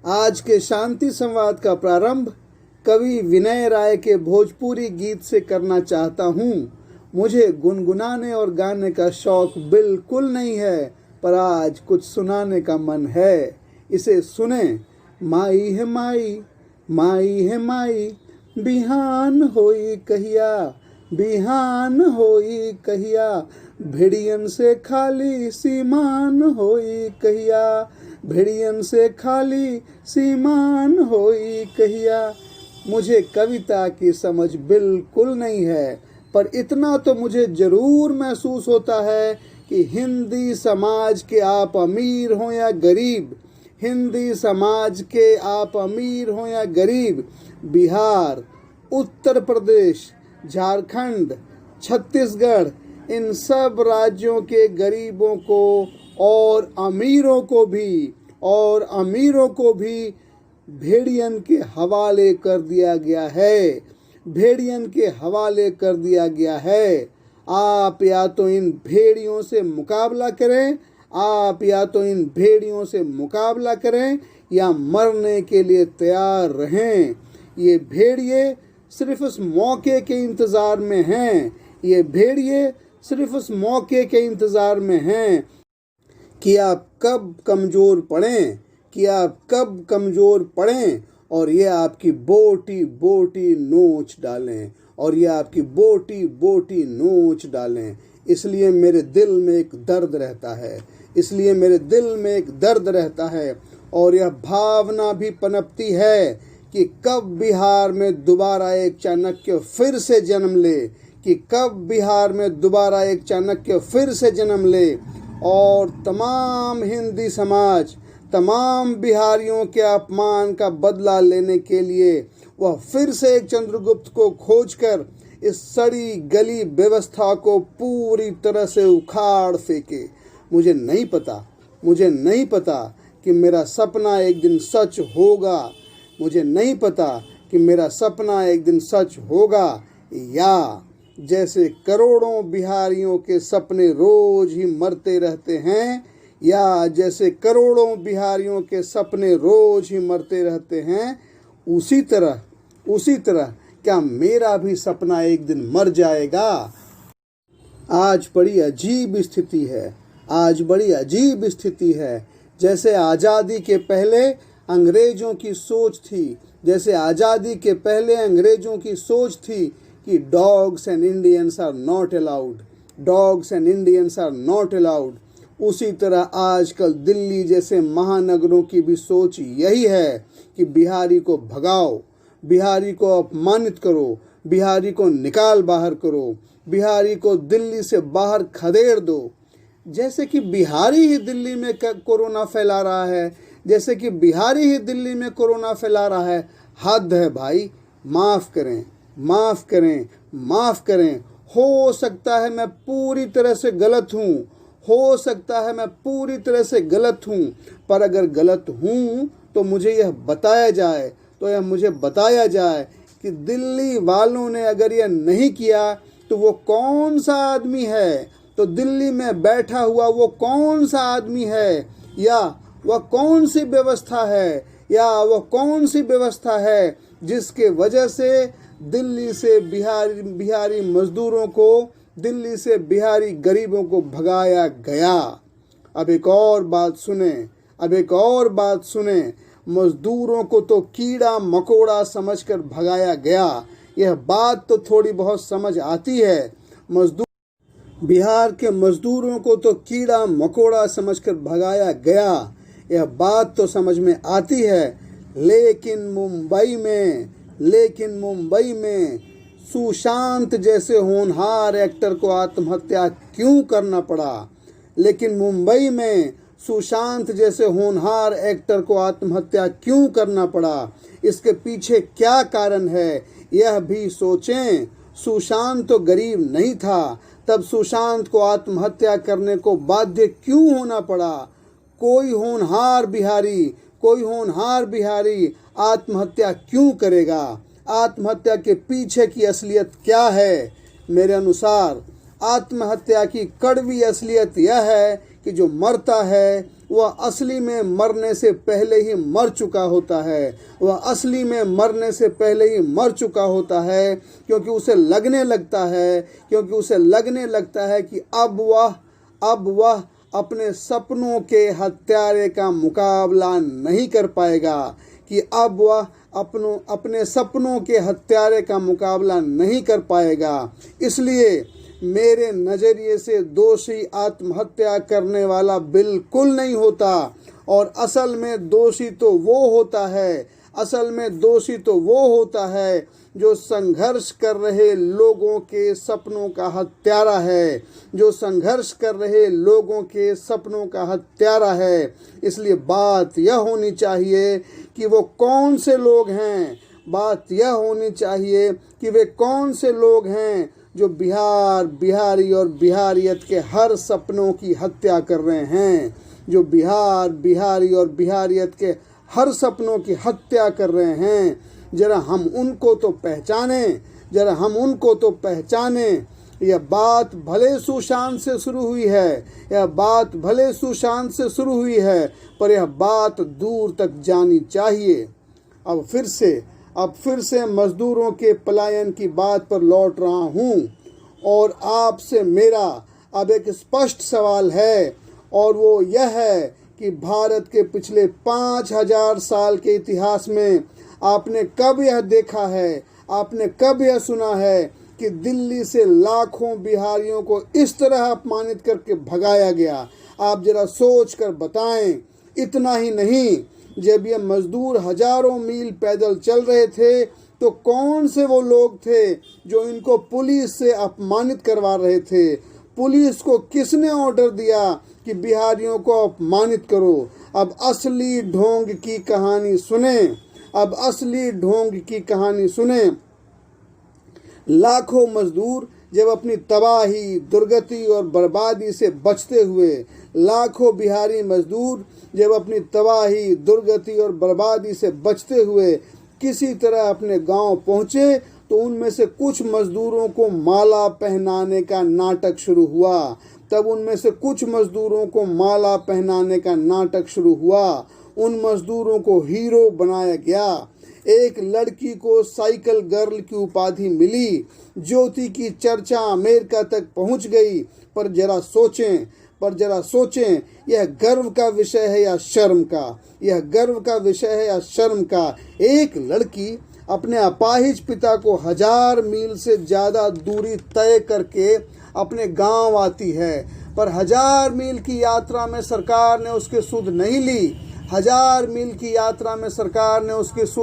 आज के शांति संवाद का प्रारंभ कवि विनय राय के भोजपुरी गीत से करना चाहता हूँ। मुझे गुनगुनाने और गाने का शौक बिल्कुल नहीं है, पर आज कुछ सुनाने का मन है। इसे सुने। माई है माई, माई है माई, बिहान होई कहिया, बिहान होई कहिया, भेड़ियन से खाली सीमान होई कहिया, भेड़ियन से खाली सीमान होई कहिया। मुझे कविता की समझ बिल्कुल नहीं है, पर इतना तो मुझे जरूर महसूस होता है कि हिंदी समाज के आप अमीर हो या गरीब, हिंदी समाज के आप अमीर हो या गरीब, बिहार, उत्तर प्रदेश, झारखंड, छत्तीसगढ़, इन सब राज्यों के गरीबों को और अमीरों को भी भेड़ियन के हवाले कर दिया गया है, भेड़ियन के हवाले कर दिया गया है। आप या तो इन भेड़ियों से मुकाबला करें, आप या तो इन भेड़ियों से मुकाबला करें या मरने के लिए तैयार रहें। ये भेड़िए सिर्फ उस मौके के इंतज़ार में हैं, ये भेड़िए सिर्फ उस मौके के इंतज़ार में हैं कि आप कब कमज़ोर पड़ें, कि आप कब कमज़ोर पड़ें और ये आपकी बोटी बोटी नोच डालें, और ये आपकी बोटी बोटी नोच डालें। इसलिए मेरे दिल में एक दर्द रहता है, इसलिए मेरे दिल में एक दर्द रहता है, और यह भावना भी पनपती है कि कब बिहार में दोबारा एक चाणक्य फिर से जन्म ले, कि कब बिहार में दोबारा एक चाणक्य फिर से जन्म ले और तमाम हिंदी समाज, तमाम बिहारियों के अपमान का बदला लेने के लिए वह फिर से एक चंद्रगुप्त को खोजकर इस सड़ी गली व्यवस्था को पूरी तरह से उखाड़ फेंके। मुझे नहीं पता कि मेरा सपना एक दिन सच होगा, मुझे नहीं पता कि मेरा सपना एक दिन सच होगा, या जैसे करोड़ों बिहारियों के सपने रोज ही मरते रहते हैं, या जैसे करोड़ों बिहारियों के सपने रोज ही मरते रहते हैं, उसी तरह क्या मेरा भी सपना एक दिन मर जाएगा। आज बड़ी अजीब स्थिति है, जैसे आज़ादी के पहले अंग्रेजों की सोच थी, जैसे आज़ादी के पहले अंग्रेजों की सोच थी कि dogs and Indians are not allowed, dogs and Indians are not allowed. उसी तरह आजकल दिल्ली जैसे महानगरों की भी सोच यही है कि बिहारी को भगाओ, बिहारी को अपमानित करो, बिहारी को निकाल बाहर करो, बिहारी को दिल्ली से बाहर खदेड़ दो। जैसे कि बिहारी ही दिल्ली में कोरोना फैला रहा है, जैसे कि बिहारी ही दिल्ली में कोरोना फैला रहा है। हद है भाई, माफ़ करें, माफ़ करें, माफ़ करें। हो सकता है मैं पूरी तरह से गलत हूँ, हो सकता है मैं पूरी तरह से गलत हूँ, पर अगर गलत हूँ तो मुझे यह बताया जाए कि दिल्ली वालों ने अगर यह नहीं किया तो वो कौन सा आदमी है, तो दिल्ली में बैठा हुआ वो कौन सा आदमी है, या वह कौन सी व्यवस्था है जिसके वजह से दिल्ली से बिहारी मजदूरों को, दिल्ली से बिहारी गरीबों को भगाया गया। अब एक और बात सुने, मजदूरों को तो कीड़ा मकोड़ा समझकर भगाया गया। यह बात तो थोड़ी बहुत समझ आती है, बिहार के मजदूरों को तो कीड़ा मकोड़ा समझकर भगाया गया, यह बात तो समझ में आती है। लेकिन मुंबई में सुशांत जैसे होनहार एक्टर को आत्महत्या क्यों करना पड़ा? लेकिन मुंबई में सुशांत जैसे होनहार एक्टर को आत्महत्या क्यों करना पड़ा? इसके पीछे क्या कारण है, यह भी सोचें। सुशांत तो गरीब नहीं था, तब सुशांत को आत्महत्या करने को बाध्य क्यों होना पड़ा? कोई होनहार बिहारी आत्महत्या क्यों करेगा? आत्महत्या के पीछे की असलियत क्या है? मेरे अनुसार आत्महत्या की कड़वी असलियत यह है कि जो मरता है वह असली में मरने से पहले ही मर चुका होता है। वह असली में मरने से पहले ही मर चुका होता है, क्योंकि उसे लगने लगता है कि अब वह अपने सपनों के हत्यारे का मुकाबला नहीं कर पाएगा, कि अब वह अपने सपनों के हत्यारे का मुकाबला नहीं कर पाएगा। इसलिए मेरे नज़रिए से दोषी आत्महत्या करने वाला बिल्कुल नहीं होता, और असल में दोषी तो वो होता है जो संघर्ष कर रहे लोगों के सपनों का हत्यारा है, इसलिए बात यह होनी चाहिए कि वो कौन से लोग हैं, जो बिहारी और बिहारियत के हर सपनों की हत्या कर रहे हैं, बिहारी और बिहारियत के हर सपनों की हत्या कर रहे हैं। जरा हम उनको तो पहचाने। यह बात भले सुशांत से शुरू हुई है, पर यह बात दूर तक जानी चाहिए। अब फिर से मजदूरों के पलायन की बात पर लौट रहा हूँ, और आपसे मेरा अब एक स्पष्ट सवाल है, और वो यह है कि भारत के पिछले 5000 साल के इतिहास में आपने कब यह सुना है कि दिल्ली से लाखों बिहारियों को इस तरह अपमानित करके भगाया गया? आप जरा सोच कर बताएं। इतना ही नहीं, जब ये मजदूर हजारों मील पैदल चल रहे थे, तो कौन से वो लोग थे जो इनको पुलिस से अपमानित करवा रहे थे? पुलिस को किसने ऑर्डर दिया कि बिहारियों को अपमानित करो? अब असली ढोंग की कहानी सुने। लाखों मजदूर जब अपनी तबाही, दुर्गति और बर्बादी से बचते हुए, लाखों बिहारी मजदूर जब अपनी तबाही, दुर्गति और बर्बादी से बचते हुए किसी तरह अपने गांव पहुंचे, तो उनमें से कुछ मजदूरों को माला पहनाने का नाटक शुरू हुआ। उन मजदूरों को हीरो बनाया गया। एक लड़की को साइकिल गर्ल की उपाधि मिली। ज्योति की चर्चा अमेरिका तक पहुंच गई। पर जरा सोचें, यह गर्व का विषय है या शर्म का? एक लड़की अपने अपाहिज पिता को 1000 मील से ज्यादा दूरी तय करके अपने गांव आती है, पर 1000 मील की यात्रा में सरकार ने उसकी सुध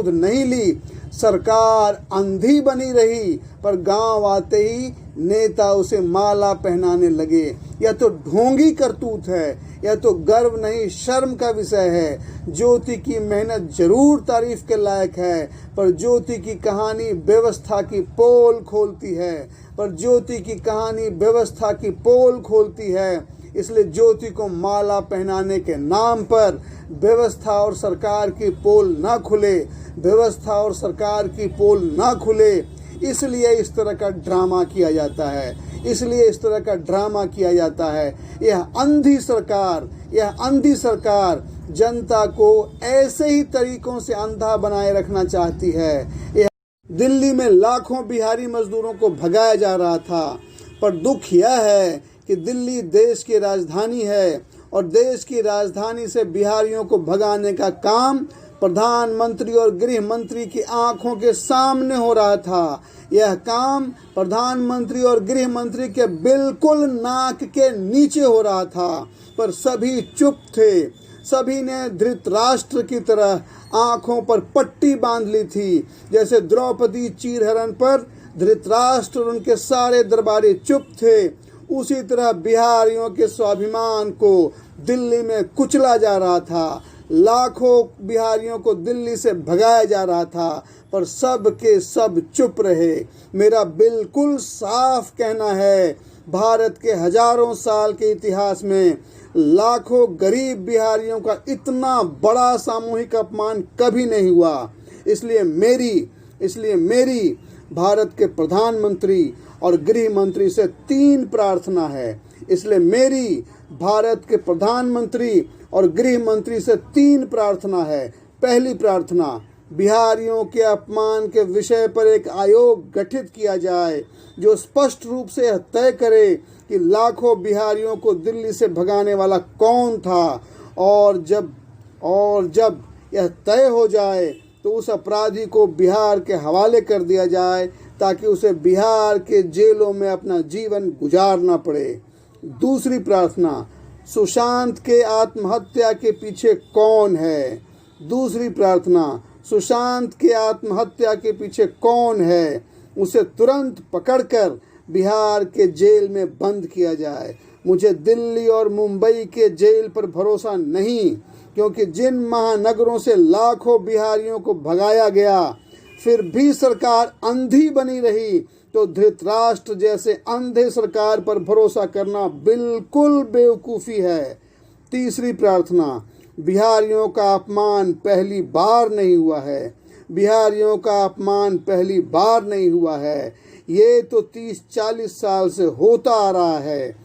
नहीं ली। सरकार अंधी बनी रही, पर गांव आते ही नेता उसे माला पहनाने लगे। यह तो ढोंगी करतूत है, यह तो गर्व नहीं शर्म का विषय है। ज्योति की मेहनत जरूर तारीफ के लायक है, पर ज्योति की कहानी व्यवस्था की पोल खोलती है। इसलिए ज्योति को माला पहनाने के नाम पर व्यवस्था और सरकार की पोल ना खुले, इसलिए इस तरह का ड्रामा किया जाता है। यह अंधी सरकार जनता को ऐसे ही तरीकों से अंधा बनाए रखना चाहती है। दिल्ली में लाखों बिहारी मजदूरों को भगाया जा रहा था, पर दुख यह है कि दिल्ली देश की राजधानी है, और देश की राजधानी से बिहारियों को भगाने का काम प्रधानमंत्री और गृह मंत्री की आंखों के सामने हो रहा था। यह काम प्रधानमंत्री और गृह मंत्री के बिल्कुल नाक के नीचे हो रहा था, पर सभी चुप थे। सभी ने धृतराष्ट्र की तरह आंखों पर पट्टी बांध ली थी। जैसे द्रौपदी चीरहरण पर धृतराष्ट्र और उनके सारे दरबारी चुप थे, उसी तरह बिहारियों के स्वाभिमान को दिल्ली में कुचला जा रहा था। लाखों बिहारियों को दिल्ली से भगाया जा रहा था, पर सब के सब चुप रहे। मेरा बिल्कुल साफ कहना है, भारत के हजारों साल के इतिहास में लाखों गरीब बिहारियों का इतना बड़ा सामूहिक अपमान कभी नहीं हुआ। इसलिए मेरी भारत के प्रधानमंत्री और गृह मंत्री से 3 प्रार्थना है। इसलिए मेरी भारत के प्रधानमंत्री और गृह मंत्री से 3 प्रार्थना है। पहली प्रार्थना, बिहारियों के अपमान के विषय पर एक आयोग गठित किया जाए जो स्पष्ट रूप से यह तय करे कि लाखों बिहारियों को दिल्ली से भगाने वाला कौन था, और जब यह तय हो जाए तो उस अपराधी को बिहार के हवाले कर दिया जाए ताकि उसे बिहार के जेलों में अपना जीवन गुजारना पड़े। दूसरी प्रार्थना, सुशांत के आत्महत्या के पीछे कौन है? दूसरी प्रार्थना, सुशांत के आत्महत्या के पीछे कौन है? उसे तुरंत पकड़कर बिहार के जेल में बंद किया जाए। मुझे दिल्ली और मुंबई के जेल पर भरोसा नहीं, क्योंकि जिन महानगरों से लाखों बिहारियों को भगाया गया फिर भी सरकार अंधी बनी रही, तो धृतराष्ट्र जैसे अंधे सरकार पर भरोसा करना बिल्कुल बेवकूफ़ी है। तीसरी प्रार्थना, बिहारियों का अपमान पहली बार नहीं हुआ है। बिहारियों का अपमान पहली बार नहीं हुआ है, ये तो 30-40 साल से होता आ रहा है।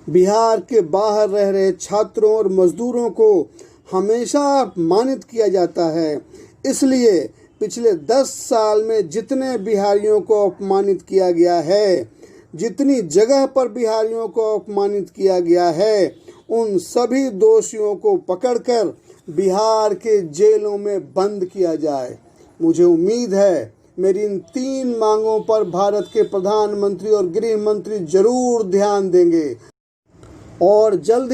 बिहार के बाहर रह रहे छात्रों और मजदूरों को हमेशा अपमानित किया जाता है। इसलिए पिछले 10 साल में जितने बिहारियों को अपमानित किया गया है, जितनी जगह पर बिहारियों को अपमानित किया गया है, उन सभी दोषियों को पकड़कर बिहार के जेलों में बंद किया जाए। मुझे उम्मीद है मेरी इन 3 मांगों पर भारत के प्रधानमंत्री और गृह मंत्री जरूर ध्यान देंगे और जल्द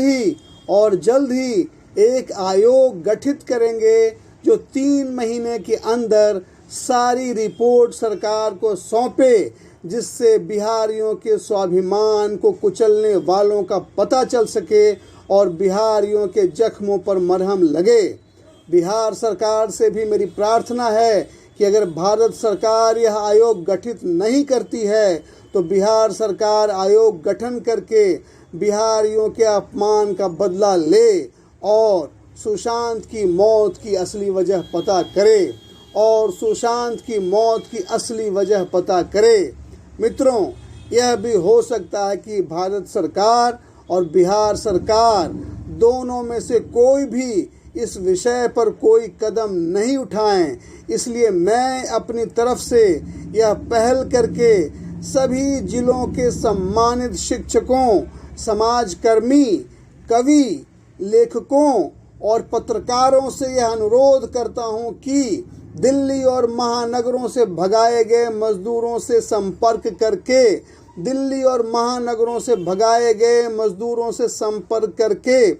ही एक आयोग गठित करेंगे जो 3 महीने के अंदर सारी रिपोर्ट सरकार को सौंपे, जिससे बिहारियों के स्वाभिमान को कुचलने वालों का पता चल सके और बिहारियों के जख्मों पर मरहम लगे। बिहार सरकार से भी मेरी प्रार्थना है कि अगर भारत सरकार यह आयोग गठित नहीं करती है तो बिहार सरकार आयोग गठन करके बिहारियों के अपमान का बदला ले और सुशांत की मौत की असली वजह पता करे। मित्रों, यह भी हो सकता है कि भारत सरकार और बिहार सरकार दोनों में से कोई भी इस विषय पर कोई कदम नहीं उठाएं। इसलिए मैं अपनी तरफ से यह पहल करके सभी जिलों के सम्मानित शिक्षकों, समाजकर्मी, कवि, लेखकों और पत्रकारों से यह अनुरोध करता हूं कि दिल्ली और महानगरों से भगाए गए मजदूरों से संपर्क करके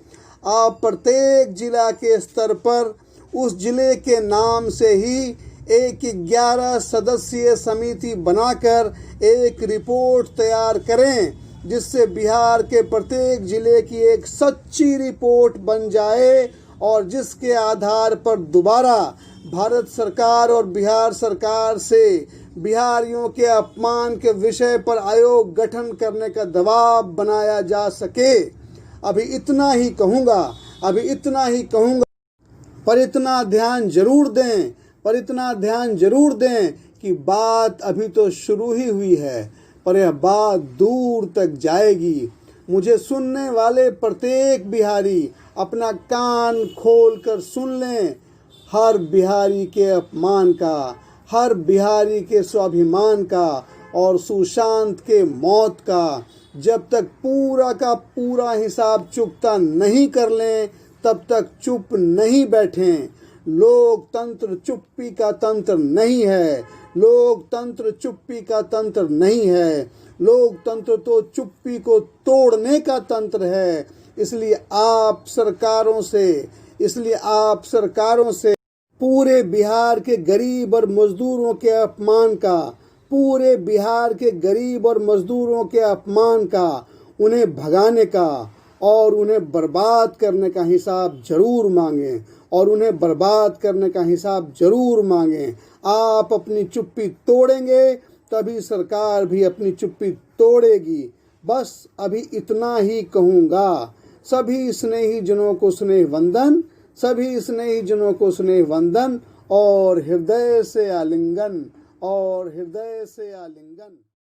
आप प्रत्येक जिला के स्तर पर उस जिले के नाम से ही एक 11 सदस्यीय समिति बनाकर एक रिपोर्ट तैयार करें, जिससे बिहार के प्रत्येक जिले की एक सच्ची रिपोर्ट बन जाए और जिसके आधार पर दोबारा भारत सरकार और बिहार सरकार से बिहारियों के अपमान के विषय पर आयोग गठन करने का दबाव बनाया जा सके। अभी इतना ही कहूँगा, पर इतना ध्यान जरूर दें कि बात अभी तो शुरू ही हुई है, पर यह बात दूर तक जाएगी। मुझे सुनने वाले प्रत्येक बिहारी अपना कान खोलकर सुन लें। हर बिहारी के अपमान का, हर बिहारी के स्वाभिमान का और सुशांत के मौत का जब तक पूरा का पूरा हिसाब चुकता नहीं कर लें, तब तक चुप नहीं बैठें। लोकतंत्र चुप्पी का तंत्र नहीं है। लोकतंत्र तो चुप्पी को तोड़ने का तंत्र है। इसलिए आप सरकारों से पूरे बिहार के गरीब और मजदूरों के अपमान का, उन्हें भगाने का और उन्हें बर्बाद करने का हिसाब जरूर मांगें। आप अपनी चुप्पी तोड़ेंगे तभी सरकार भी अपनी चुप्पी तोड़ेगी। बस अभी इतना ही कहूँगा। सभी स्नेही जनों को स्नेह वंदन और हृदय से आलिंगन।